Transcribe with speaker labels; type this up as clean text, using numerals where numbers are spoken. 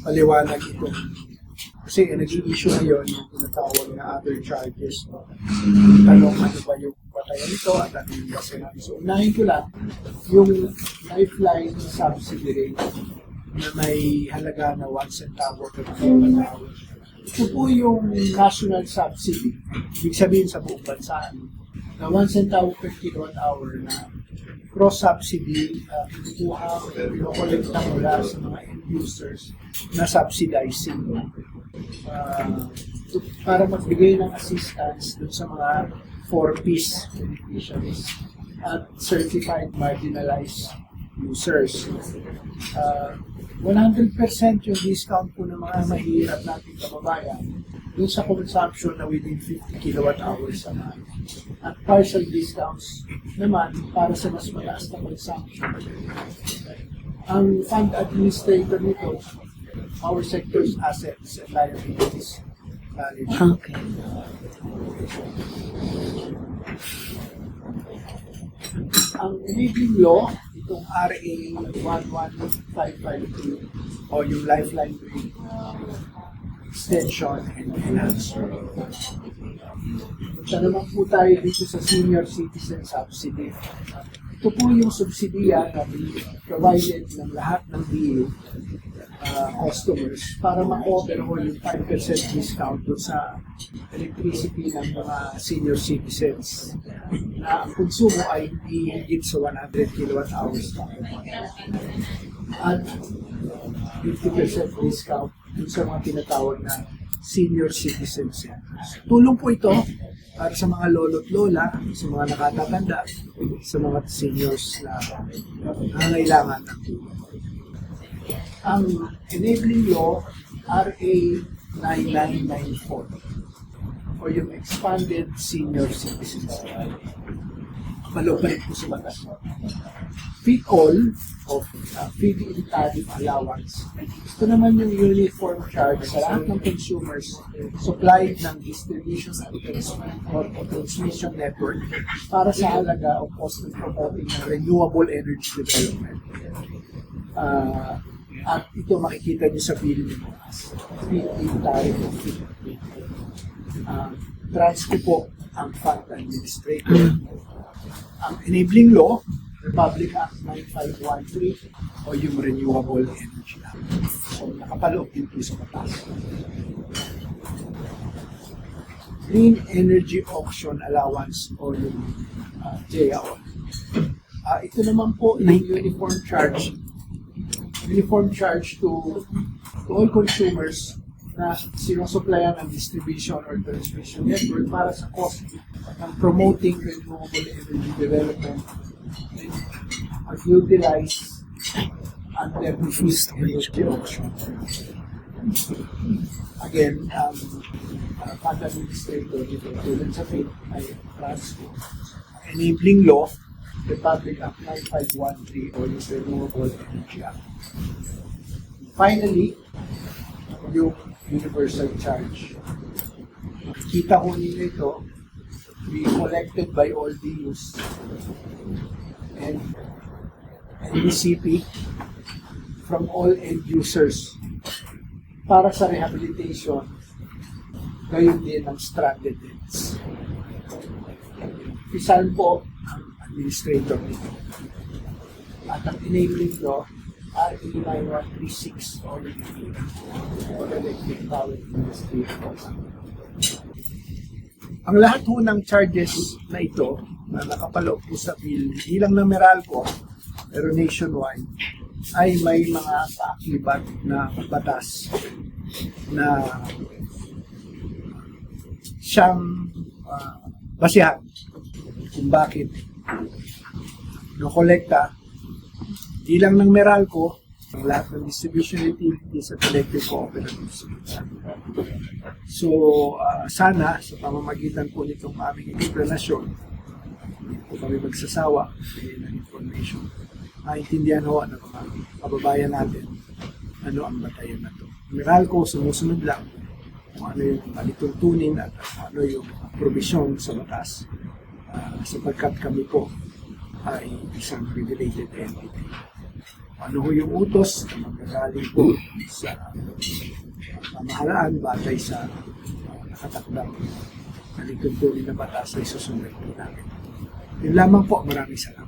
Speaker 1: paliwanag ito. Kasi nag-i-issue ngayon yung tinatawag na other charges. Tanong ano ba yung batayan nito at ano yung basehan. So unahin ko lang yung lifeline subsidy rate na may halaga na 1 centavo per kilowatt hour. Ito po yung national subsidy, ibig sabihin sa buong bansa, na 1 centavo per kilowatt hour na cross-subsidy, kinukuha o pinokolekta mula sa mga end users na subsidizing para magbigay ng assistance dun sa mga 4Ps beneficiaries at certified marginalized users. 100% yung discount po ng mga mahirap nating kababayan dun sa consumption na within 50 kilowatt hours a month. At partial discounts naman para sa mas mataas na consumption. Ang fund administrator nito, our sector's assets and liabilities management.
Speaker 2: Okay.
Speaker 1: Ang enabling law, itong RA 11553 o yung lifeline rate extension and enhancement. Ito naman po tayo dito sa senior citizen subsidy. Ito po yung subsidiya na provided ng lahat ng DA customers para ma-cover ho yung 5% discount doon sa electricity ng mga senior citizens na ang konsumo ay hindi higit sa 100 kilowatt hours at 50% discount doon sa mga tinatawag na senior citizen centers. Tulong po ito para sa mga lolo't lola, sa mga nakatatanda, sa mga seniors na nangangailangan ng tulong. Ang enabling law, RA 9994 o yung expanded senior citizens. Malo pa rin po sa batas. Fit all of feed-in tariff allowance. Ito naman yung uniform charge sa lahat ng consumers supplied ng distribution or transmission network para sa halaga o cost of promoting ng renewable energy development. At ito makikita niyo sa bill nito as feed-in tariff of feed-in. Transco po ang fund administrator. Ang enabling law, Republic Act 9513 o yung Renewable Energy Act. So, nakapaloob din po sa batas. Green Energy Auction Allowance o yung JAO. Ito naman po yung uniform charge to all consumers na sinusuplayan ng distribution or transmission network para sa cost ng promoting renewable energy development and utilize under the fixed energy auction. Again, fund administrator dito tulad sa FIT ay Transco. Enabling law, Republic Act 9513 o yung Renewable Energy Act. Finally, yung universal charge. Kita ko ninyo ito, be collected by all DUs and NBCP from all end users para sa rehabilitation, gayon din ng stranded deaths. Pisan po ang administrator nito. At ang enabling law, RA 9136 or Electric Power Industry. Ang lahat ho ng charges na ito na nakapaloob po sa bill, hindi lang ng Meralco, pero nationwide, ay may mga kaakibat na batas na siyang basihan kung bakit no-kolekta hindi lang ng Meralco, ang lahat ng distribution utilities at electric cooperatives. So, sana sa pamamagitan po nitong aming explanasyon, hindi po kami magsasawa ng information. Maintindihan ho ng mga kababayan natin ano ang batayan na ito. Meralco, sumusunod lang kung ano yung alituntunin at ano yung provision sa batas sapagkat kami po ay isang regulated entity. ano ho yung utos na magagaling po sa pamahalaan batay sa nakatakdang na lingkod po rin na batas ay susunod po namin. Yun lamang po, maraming salamat.